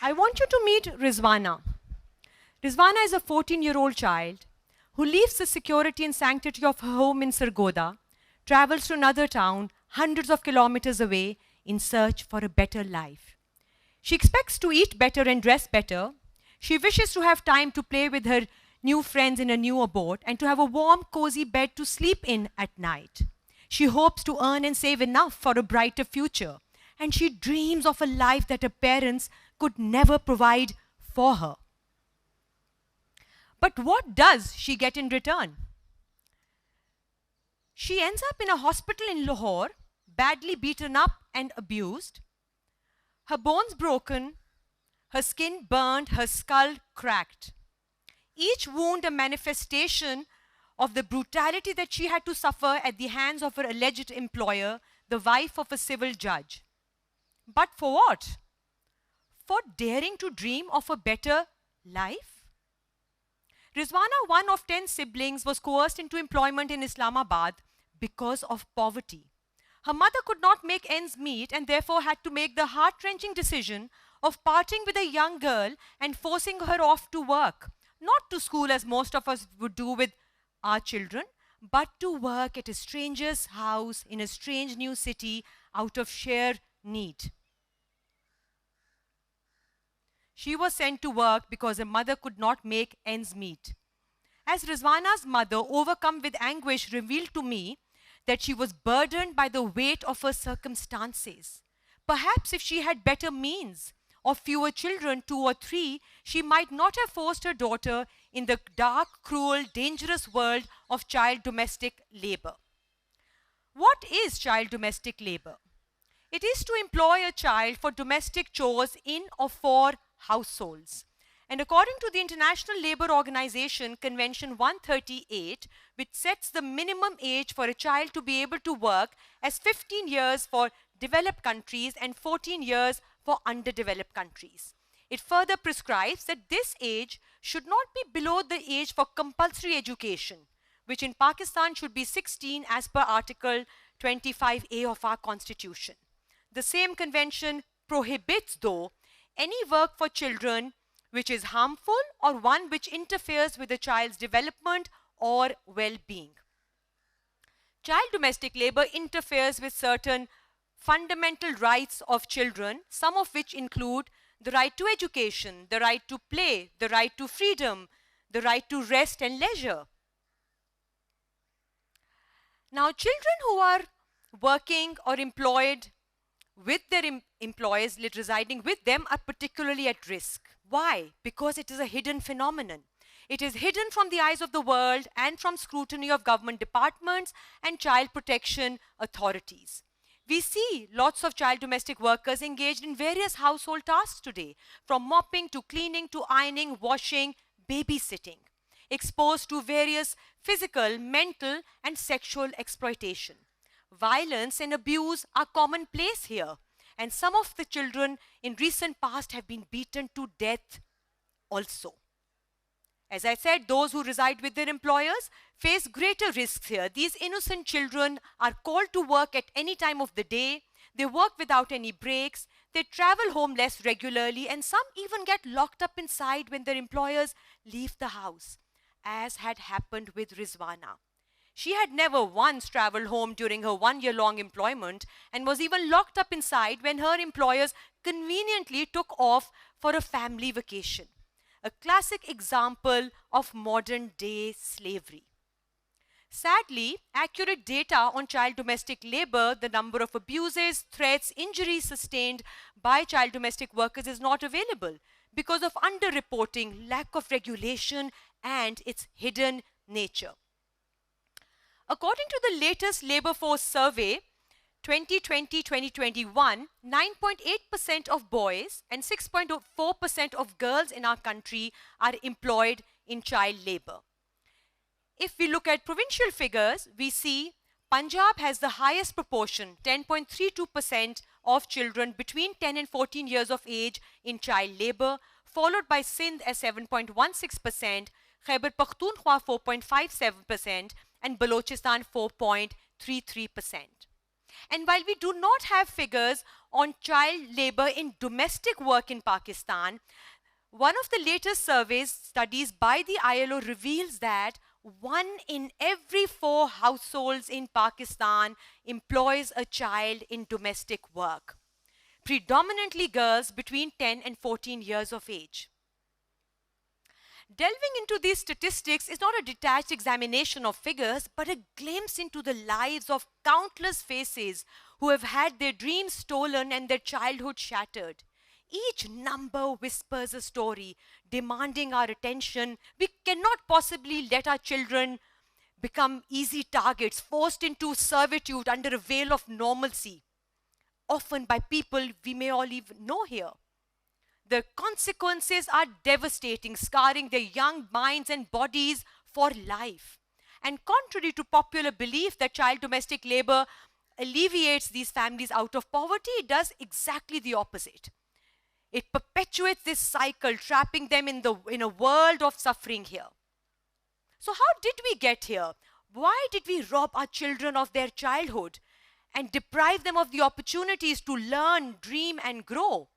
I want you to meet Rizwana. Rizwana is a 14-year-old child who leaves the security and sanctity of her home in Sargodha, travels to another town hundreds of kilometers away in search for a better life. She expects to eat better and dress better. She wishes to have time to play with her new friends in a new abode and to have a warm, cozy bed to sleep in at night. She hopes to earn and save enough for a brighter future, and she dreams of a life that her parents could never provide for her. But what does she get in return? She ends up in a hospital in Lahore, badly beaten up and abused, her bones broken, her skin burned, her skull cracked. Each wound a manifestation of the brutality that she had to suffer at the hands of her alleged employer, the wife of a civil judge. But for what? For daring to dream of a better life? Rizwana, one of 10 siblings, was coerced into employment in Islamabad because of poverty. Her mother could not make ends meet and therefore had to make the heart-wrenching decision of parting with a young girl and forcing her off to work. Not to school as most of us would do with our children, but to work at a stranger's house in a strange new city out of sheer need. She was sent to work because her mother could not make ends meet. As Rizwana's mother, overcome with anguish, revealed to me that she was burdened by the weight of her circumstances. Perhaps if she had better means, or fewer children, 2 or 3, she might not have forced her daughter in the dark, cruel, dangerous world of child domestic labor. What is child domestic labor? It is to employ a child for domestic chores in or for households. And according to the International Labour Organization Convention 138, which sets the minimum age for a child to be able to work as 15 years for developed countries and 14 years for underdeveloped countries. It further prescribes that this age should not be below the age for compulsory education, which in Pakistan should be 16 as per Article 25A of our Constitution. The same convention prohibits, though, any work for children which is harmful or one which interferes with a child's development or well-being. Child domestic labor interferes with certain fundamental rights of children, some of which include the right to education, the right to play, the right to freedom, the right to rest and leisure. Now, children who are working or employed with their employers residing with them are particularly at risk. Why? Because it is a hidden phenomenon. It is hidden from the eyes of the world and from scrutiny of government departments and child protection authorities. We see lots of child domestic workers engaged in various household tasks today, from mopping to cleaning to ironing, washing, babysitting, exposed to various physical, mental, and sexual exploitation. Violence and abuse are commonplace here, and some of the children in recent past have been beaten to death also. As I said, those who reside with their employers face greater risks here. These innocent children are called to work at any time of the day. They work without any breaks. They travel home less regularly, and some even get locked up inside when their employers leave the house, as had happened with Rizwana. She had never once traveled home during her 1-year-long employment and was even locked up inside when her employers conveniently took off for a family vacation. A classic example of modern-day slavery. Sadly, accurate data on child domestic labor, the number of abuses, threats, injuries sustained by child domestic workers is not available because of underreporting, lack of regulation, and its hidden nature. According to the latest labor force survey, 2020-2021, 9.8% of boys and 6.4% of girls in our country are employed in child labor. If we look at provincial figures, we see Punjab has the highest proportion, 10.32% of children between 10 and 14 years of age in child labor, followed by Sindh at 7.16%, Khyber Pakhtunkhwa 4.57%, and Balochistan 4.33%. And while we do not have figures on child labor in domestic work in Pakistan, one of the latest surveys studies by the ILO reveals that 1 in every 4 households in Pakistan employs a child in domestic work, predominantly girls between 10 and 14 years of age. Delving into these statistics is not a detached examination of figures, but a glimpse into the lives of countless faces who have had their dreams stolen and their childhood shattered. Each number whispers a story demanding our attention. We cannot possibly let our children become easy targets, forced into servitude under a veil of normalcy, often by people we may all even know here. The consequences are devastating, scarring their young minds and bodies for life. And contrary to popular belief that child domestic labor alleviates these families out of poverty, it does exactly the opposite. It perpetuates this cycle, trapping them in a world of suffering here. So how did we get here? Why did we rob our children of their childhood and deprive them of the opportunities to learn, dream, and grow?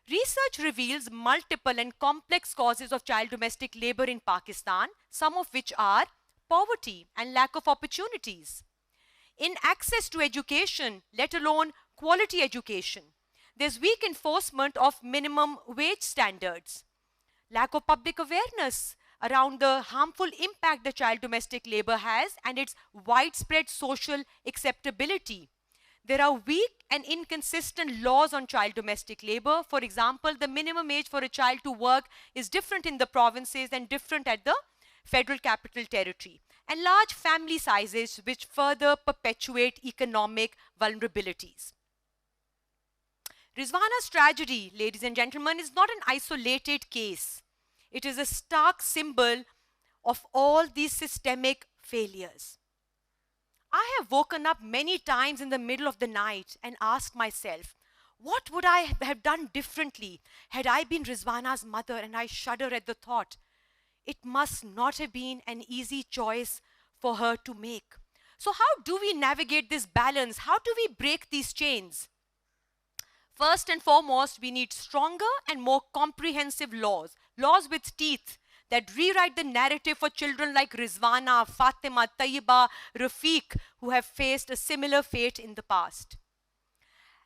Research reveals multiple and complex causes of child domestic labor in Pakistan, some of which are poverty and lack of opportunities, inaccess to education, let alone quality education. There's weak enforcement of minimum wage standards, lack of public awareness around the harmful impact the child domestic labor has and its widespread social acceptability. There are weak and inconsistent laws on child domestic labor. For example, the minimum age for a child to work is different in the provinces and different at the Federal Capital Territory. And large family sizes which further perpetuate economic vulnerabilities. Rizwana's tragedy, ladies and gentlemen, is not an isolated case. It is a stark symbol of all these systemic failures. I have woken up many times in the middle of the night and asked myself, what would I have done differently had I been Rizwana's mother? And I shudder at the thought. It must not have been an easy choice for her to make. So how do we navigate this balance? How do we break these chains? First and foremost, we need stronger and more comprehensive laws with teeth, that rewrite the narrative for children like Rizwana, Fatima, Tayyiba, Rafiq, who have faced a similar fate in the past.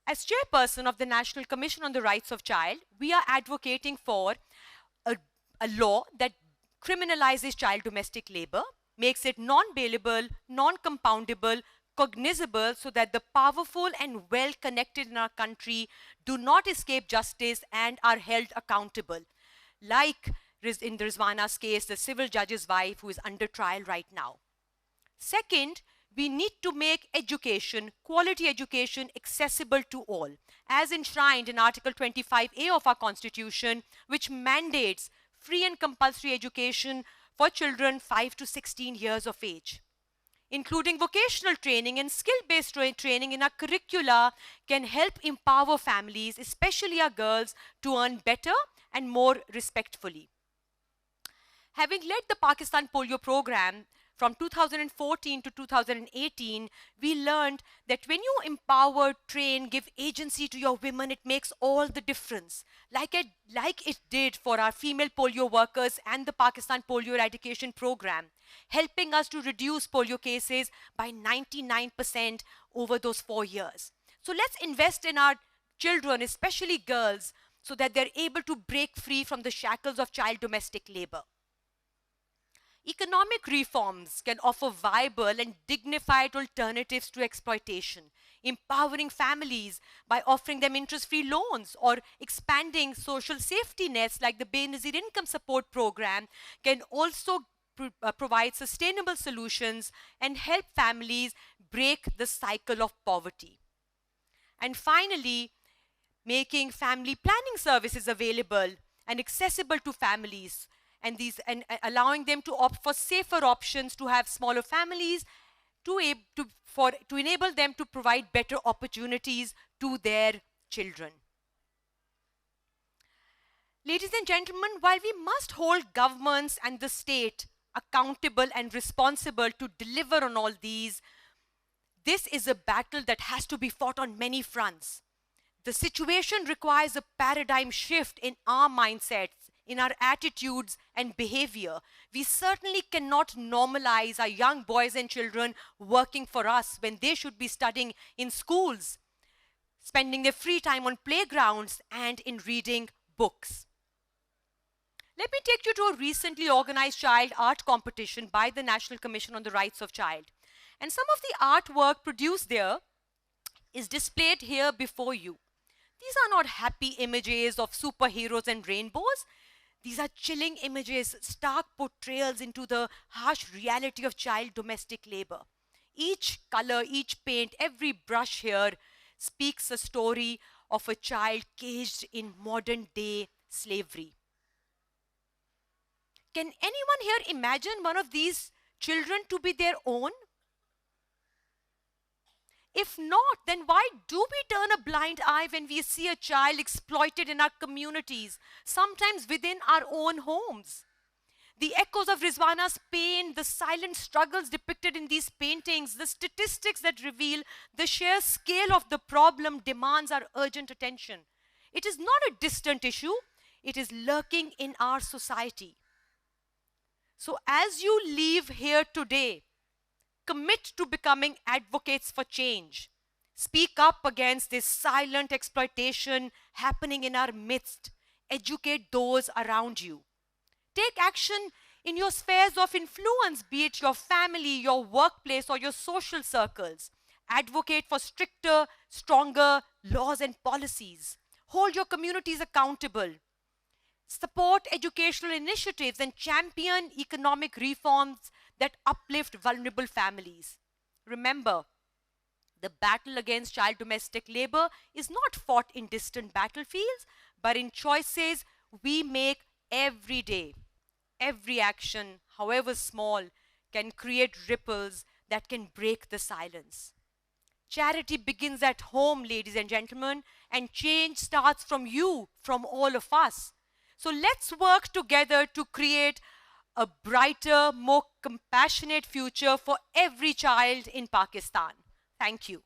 As chairperson of the National Commission on the Rights of Child, we are advocating for a law that criminalizes child domestic labor, makes it non-bailable, non-compoundable, cognizable, so that the powerful and well-connected in our country do not escape justice and are held accountable. Like in Rizwana's case, the civil judge's wife who is under trial right now. Second, we need to make education, quality education, accessible to all, as enshrined in Article 25A of our Constitution, which mandates free and compulsory education for children 5 to 16 years of age. Including vocational training and skill-based training in our curricula can help empower families, especially our girls, to earn better and more respectfully. Having led the Pakistan Polio Program from 2014 to 2018, we learned that when you empower, train, give agency to your women, it makes all the difference. Like it did for our female polio workers and the Pakistan Polio Eradication Program, helping us to reduce polio cases by 99% over those 4 years. So let's invest in our children, especially girls, so that they're able to break free from the shackles of child domestic labor. Economic reforms can offer viable and dignified alternatives to exploitation, empowering families by offering them interest-free loans or expanding social safety nets like the Benazir Income Support Program can also provide sustainable solutions and help families break the cycle of poverty. And finally, making family planning services available and accessible to families, and allowing them to opt for safer options to have smaller families, to enable them to provide better opportunities to their children. Ladies and gentlemen, while we must hold governments and the state accountable and responsible to deliver on all these, This is a battle that has to be fought on many fronts. The situation requires a paradigm shift in our mindsets, in our attitudes and behavior. We certainly cannot normalize our young boys and children working for us when they should be studying in schools, spending their free time on playgrounds and in reading books. Let me take you to a recently organized child art competition by the National Commission on the Rights of Child. And some of the artwork produced there is displayed here before you. These are not happy images of superheroes and rainbows. These are chilling images, stark portrayals into the harsh reality of child domestic labor. Each color, each paint, every brush here speaks a story of a child caged in modern day slavery. Can anyone here imagine one of these children to be their own? If not, then why do we turn a blind eye when we see a child exploited in our communities, sometimes within our own homes? The echoes of Rizwana's pain, the silent struggles depicted in these paintings, the statistics that reveal the sheer scale of the problem demands our urgent attention. It is not a distant issue, it is lurking in our society. So as you leave here today, commit to becoming advocates for change. Speak up against this silent exploitation happening in our midst. Educate those around you. Take action in your spheres of influence, be it your family, your workplace, or your social circles. Advocate for stricter, stronger laws and policies. Hold your communities accountable. Support educational initiatives and champion economic reforms that uplift vulnerable families. Remember, the battle against child domestic labor is not fought in distant battlefields, but in choices we make every day. Every action, however small, can create ripples that can break the silence. Charity begins at home, ladies and gentlemen, and change starts from you, from all of us. So let's work together to create a brighter, more compassionate future for every child in Pakistan. Thank you.